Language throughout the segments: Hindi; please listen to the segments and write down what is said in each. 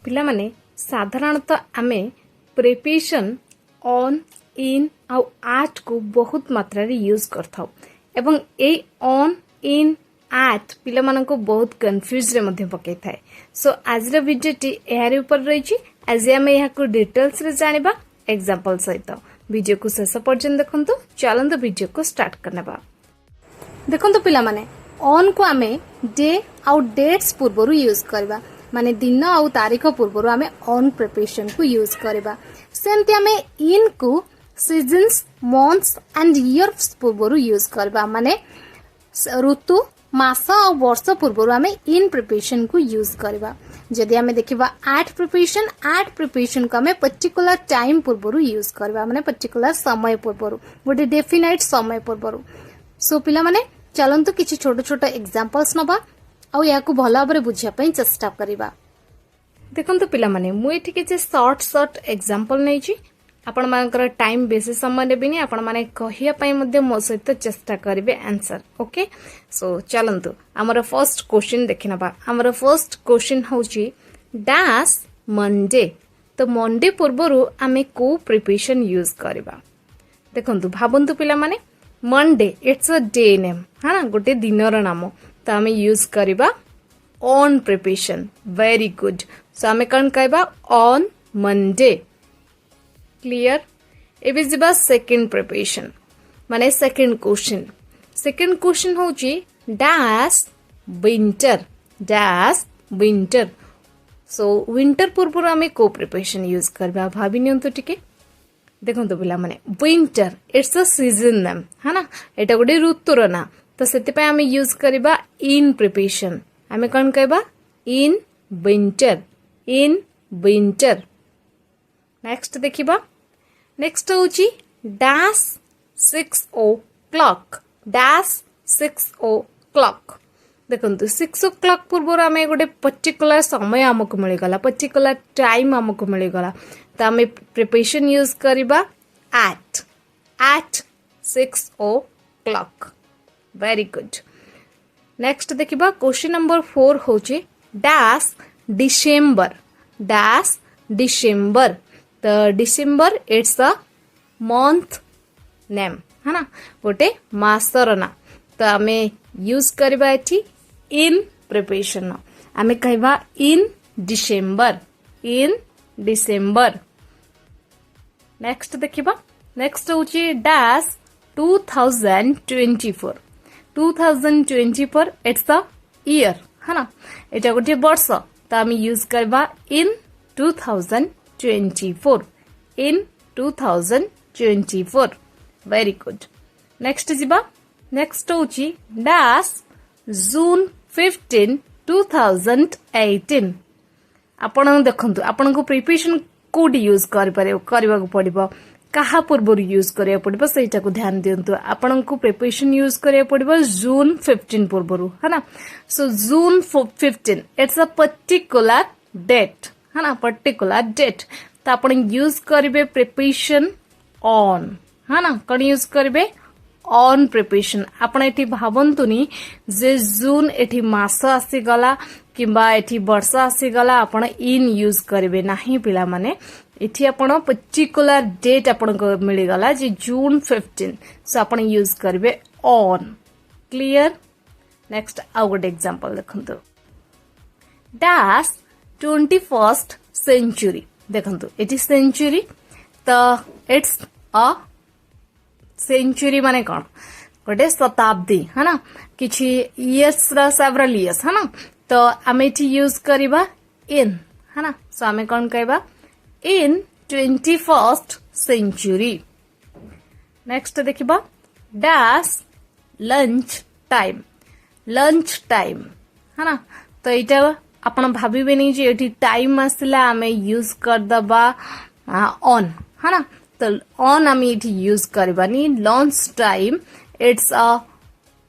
पिला माने साधारणतः आमे प्रिपरेशन ऑन इन आउ आट को बहुत मात्रा रे यूज करथाउ एवं ए ऑन इन आट पिला मानको बहुत कंफ्यूज रे मध्ये पकै थाए। सो आज रे वीडियो टी एहार ऊपर रही छी। आज आमे यहा को डिटेल्स रे जानिबा एग्जांपल सहित। वीडियो को शेष पर्यंत देखंतु। चलंतु वीडियो को स्टार्ट करनेबा। देखंतु पिला माने ऑन को आमे डे आउ डेट्स पूर्वरु यूज करबा माने दिन आउ तारीख पूर्वरु आमे ऑन प्रिपरेशन को यूज करबा। सेमती आमे इन को सीजन्स मंथ्स एंड इयर्स पूर्वरु यूज करबा माने ऋतु मास और वर्ष पूर्व आम इन प्रिपरेशन को यूज करबा। जदि आम देखा आट प्रिपरेशन को आम पर्टिकुलर टाइम पूर्व यूज करबा माने पर्टिकुलर समय पूर्व गोटे डेफिनाइट समय पूर्व। सो पिला माने चलंतु किछि छोट छोट एग्जांपल्स नबा आ या को भला भाबरे बुझिया पई चेष्टा करबा। देखंतु पिला माने मु एठी किछि शॉर्ट एग्जांपल नै छी। आपण मानकर टाइम बेसी समय नेबिनी। आपण माने कहिया पई मध्ये मो सहित चेष्टा करिवे आंसर। ओके सो चलंतु हमर फर्स्ट क्वेश्चन देखिनबा। हमर फर्स्ट क्वेश्चन होची डैश मंडे। तो मंडे पूर्वरु आमे को प्रिपरेशन यूज करबा। देखंतु भाबंतु पिला माने Monday it's a day name हाना गोटे दिनर नाम। तो आमे यूज करबा on preparation. Very good. So आमे कन कहबा ऑन मंडे। क्लियर। एबे जिबा सेकंड प्रिपरेशन माने सेकंड क्वेश्चन होची dash winter. Dash winter. So winter पूर्व आमे को प्रिपरेशन यूज करबा भाबी नियंतु टिके। देखंतु पिला माने winter it's a season name हाना एटा गोटे ऋतुर ना। तो सेति पे आमे यूज करबा इन प्रिपरेशन। आमे कोन कहबा in winter. In winter. Next देखिबा। नेक्स्ट होची डैश 6 o'clock। Dash 6 o'clock। देखंतु 6 o'clock पूर्व आमे गोटे पर्टिकुलर समय हमको मिल गला पर्टिकुलर टाइम हमको मिल गला। तो आमे प्रिपरेशन यूज करबा at 6 o'clock। Very good. Next देखिबा क्वेश्चन नंबर 4 होची डैश डिसेंबर। Dash December. तो December it's a month name है ना गोटे मासर ना। तो आमे यूज करबा एठी इन प्रिपरेशन। आमे कहबा इन डिसेंबर। इन डिसेंबर। नेक्स्ट देखिबा। नेक्स्ट होची डैश 2024। 2024 इट्स अ ईयर है ना एटा गोटे वर्ष। तो आमे यूज करबा इन 2024। इन 2024। Very good. नेक्स्ट जिबा। नेक्स्ट होची डैश जून 15 2018। आपण देखंतु आपण को प्रिपरेशन कोड यूज करबा को पड़िबो कहा पूर्व यूज करिया पड़िबो सेटा को ध्यान दियंतु। आपण को प्रिपरेशन यूज करिया पड़िबो जून 15 पूर्व है ना। सो जून 15 इट्स अ पर्टिकुलर डेट है ना पर्टिकुलर डेट। तो आपण यूज करिवे प्रिपरेशन ऑन है ना कौन यूज करिवे ऑन प्रिपरेशन। आपण एठी भाबंतुनी जे जून एठी मास आसी गला किंबा एठी वर्ष आसी गला आपण इन यूज करिवे नाही पिला माने। एठी आपण पर्टिकुलर डेट आपण को मिली गला जे जून 15। सो आपण यूज करिवे ऑन। क्लियर। नेक्स्ट आउ गुड एग्जांपल देखंतु डैश 21st century। देखंतु एटी सेंचुरी। तो इट्स अ सेंचुरी माने कौन गोटे शताब्दी है ना किछि इयर्स रा सेवरल इयर्स है ना। तो आमे एटी यूज करबा इन है ना। सो आमे कौन कहबा इन 21st century। नेक्स्ट देखिबा dash lunch time. Lunch time है ना। तो एटा आपण भाबिबे नहीं जे एठी टाइम आसला आमे यूज कर दबा ऑन है ना। तो ऑन आमे एठी यूज करबानी lunch time it's a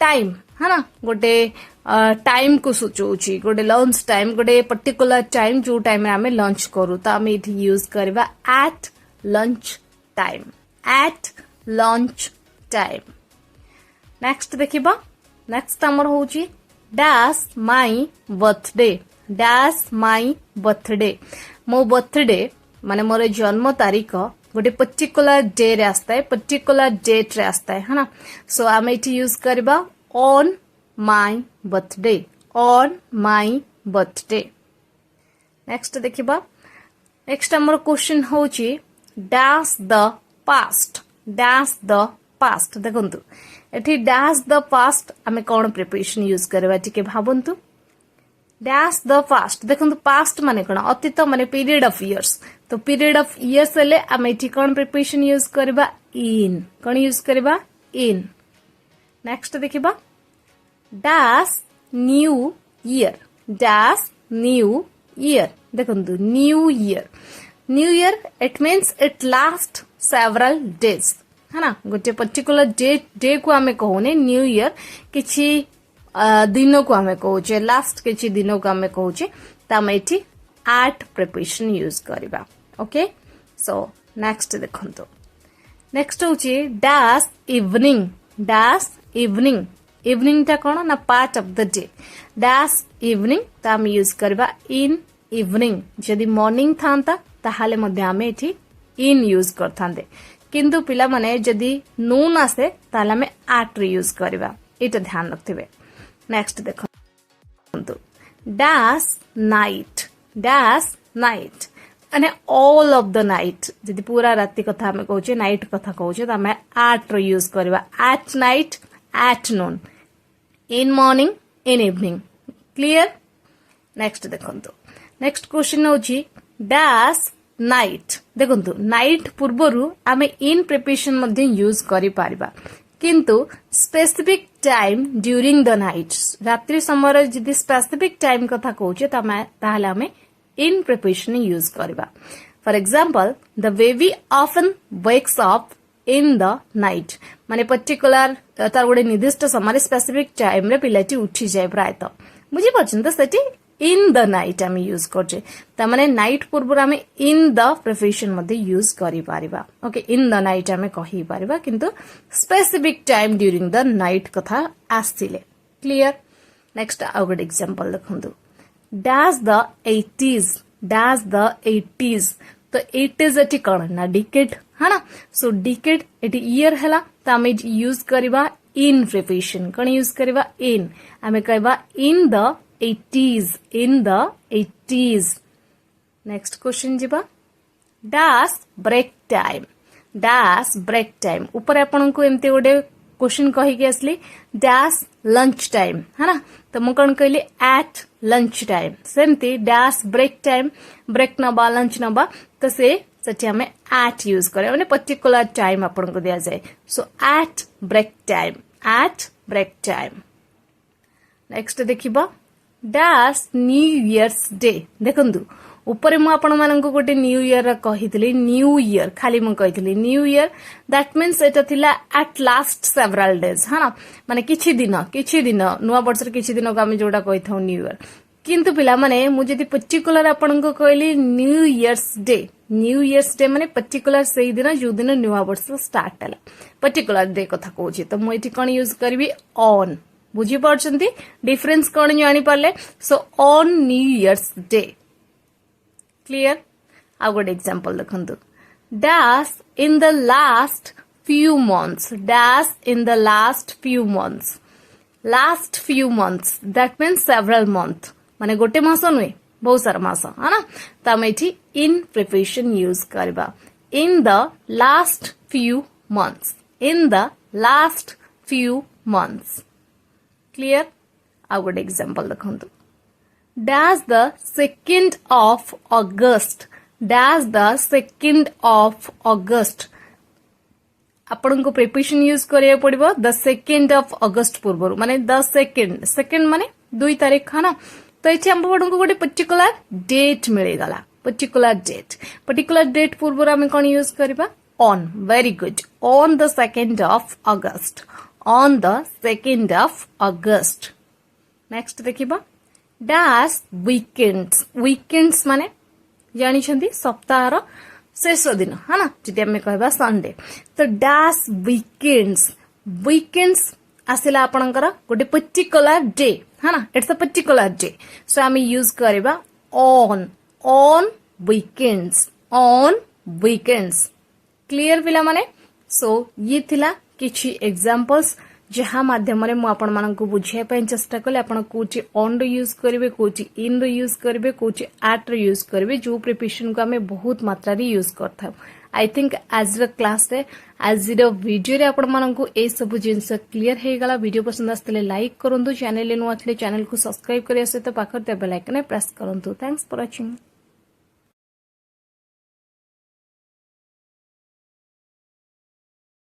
time है ना गोटे टाइम को सूचौची गोटे लंच टाइम गोटे पर्टिकुलर टाइम जो टाइम में आमे लंच करू। तो आमे एठी यूज करबा at lunch time. At lunch time. Next देखिबा। नेक्स्ट हमर होची dash my birthday dash my birthday मो बर्थडे माने मोर जन्म तारीख गोटे पर्टिकुलर डे रे आस्ता है पर्टिकुलर डेट रे आस्ता है ना सो आम ये यूज करबा on my birthday on my birthday next देखिबा नेक्स्ट हमर क्वेश्चन होची डैश द पास्ट देखंतु एठी डैश द पास्ट आमे कोन प्रिपरेशन यूज करबा टिके भाबंतु डैश द पास्ट देखंतु पास्ट माने कोन अतीत माने पीरियड ऑफ इयर्स तो पीरियड ऑफ इयर्स ले आमे एठी कोन प्रिपरेशन यूज करबा इन कोन यूज करबा इन नेक्स्ट देखिबा डैश न्यू ईयर देखंतु new year it means it last several days है ना गोटे पर्टिकुलर डे को आमे कहूने न्यू ईयर किछि दिन को आमे कहूचे लास्ट किछि दिन को आमे कहूचे तामे एठी एट प्रिपरेशन यूज करबा ओके सो नेक्स्ट देखंतु नेक्स्ट होची डैश इवनिंग इवनिंग टा कोन ना part of the day dash evening Tame use करबा इन इवनिंग जदि मॉर्निंग थांता ताहाले मध्ये आमे एठी इन यूज करथांदे किंतु पिला माने जदि नून आसे ताले आमे एट रे यूज करबा एटा ध्यान रखथिबे नेक्स्ट देखंतु डैश नाइट अने ऑल ऑफ द नाइट जदि पूरा राति कथा आमे कहूचे नाइट कथा कहूचे त आमे एट रे यूज करबा at night at noon in morning in evening clear next देखंतु नेक्स्ट क्वेश्चन होची डैश नाइट देखंतु नाइट पूर्वरु आमे इन प्रिपरेशन मध्ये यूज करि पारिबा किंतु specific time during the night रात्रि समय जदि स्पेसिफिक टाइम कथा कहूचे ताहले आमे इन प्रिपरेशन यूज करबा for example the baby often wakes up in the night माने पर्टिकुलर तार गोटे निर्दिष्ट समय स्पेसिफिक टाइम रे पिलाटी उठी जाय प्रायत बुझी परछन त सेठी इन द नाइट आमे यूज करछे त माने नाइट पूर्व आमे इन द प्रिपरेशन मध्ये यूज करि Paribas okay in the night आमे कहि पारिबा किंतु specific time during the night कथा आस्थिले क्लियर नेक्स्ट आ गुड एग्जांपल देखंतु डैश द 80s तो 80s एटी कोन ना डिकेड है ना सो डिकेड एटी ईयर हला त आमे यूज करबा इन प्रिपरेशन कोन यूज करबा इन आमे कहबा in the 80s next question जीवा डैश ब्रेक टाइम ऊपर आपन को एमते गोटे क्वेश्चन कहि के असली डैश लंच टाइम है ना तो मु कोन कहली एट लंच टाइम सेमती डैश ब्रेक टाइम ब्रेक नबा लंच नबा तो से सेठी हमें एट यूज करे माने पर्टिकुलर टाइम आपन को दिया जाए सो एट ब्रेक टाइम नेक्स्ट देखिबा डैश न्यू इयर्स डे देखंतु ऊपर मु आपण माननको गोटे न्यू इयर कहितली न्यू इयर खाली मु कहितली न्यू इयर दैट मीन्स एटा थिला एट लास्ट सेवरल डेज है ना माने किछि दिन नुवा वर्षर किछि दिन को हम जोडा कहिथौ न्यू इयर किंतु पिला माने मु जदी पर्टिकुलर आपनको कहली न्यू इयर्स डे माने पर्टिकुलर सेही दिन जो दिन नुवा वर्ष स्टार्ट हला पर्टिकुलर डे कथा कहूची तो मु एठी कोन यूज करबी ऑन बुझी पारछंती डिफरेंस कोन जानि पारले so on new year's day clear a good example देखंतु dash in the last few months that means several month माने गोटे मास नुए बहुत सारा मास है ना तो आम ये इन प्रिपरेशन यूज करबा in the last few months clear a good example देखंतु dash the 2nd of August आपण को प्रिपरेशन यूज करिया पड़िबो द 2nd of August पूर्व माने द सेकंड माने 2 तारीख है ना तो ये हम को गोटे पर्टिकुलर डेट मिल गला पर्टिकुलर डेट पूर्व आम कौन यूज करबा on very good on the 2nd of August next देखिबा डैश वीकेंड्स माने जानी छंदी सप्ताहर शेष दिन है ना जदि आम कहबा संडे तो डैश वीकेंड्स आसिला आपणकर गोटे पर्टिकुलर डे है ना it's a particular day so आम यूज करबा ऑन वीकेंड्स क्लियर पिला माने सो ये थिला किछि एग्जांपल्स जहाँ माध्यम मु आपण मानकु बुझिया पय चेष्टा कले आपण कोची ऑन रो यूज करिवे कोची इन रो यूज करिवे कोची एट रो यूज करिवे जो प्रिपरेशन को हमें बहुत मात्रा रे यूज करथा आई थिंक आज रो क्लास रे आज रो वीडियो रे आपण मानकु ए सब जिंस क्लियर हे गला वीडियो पसंद आस्तले लाइक करंतु चैनल नु आथले चैनल को सब्सक्राइब करिया सहित पाखर ते बेल आइकन प्रेस करंतु थैंक्स फॉर वाचिंग।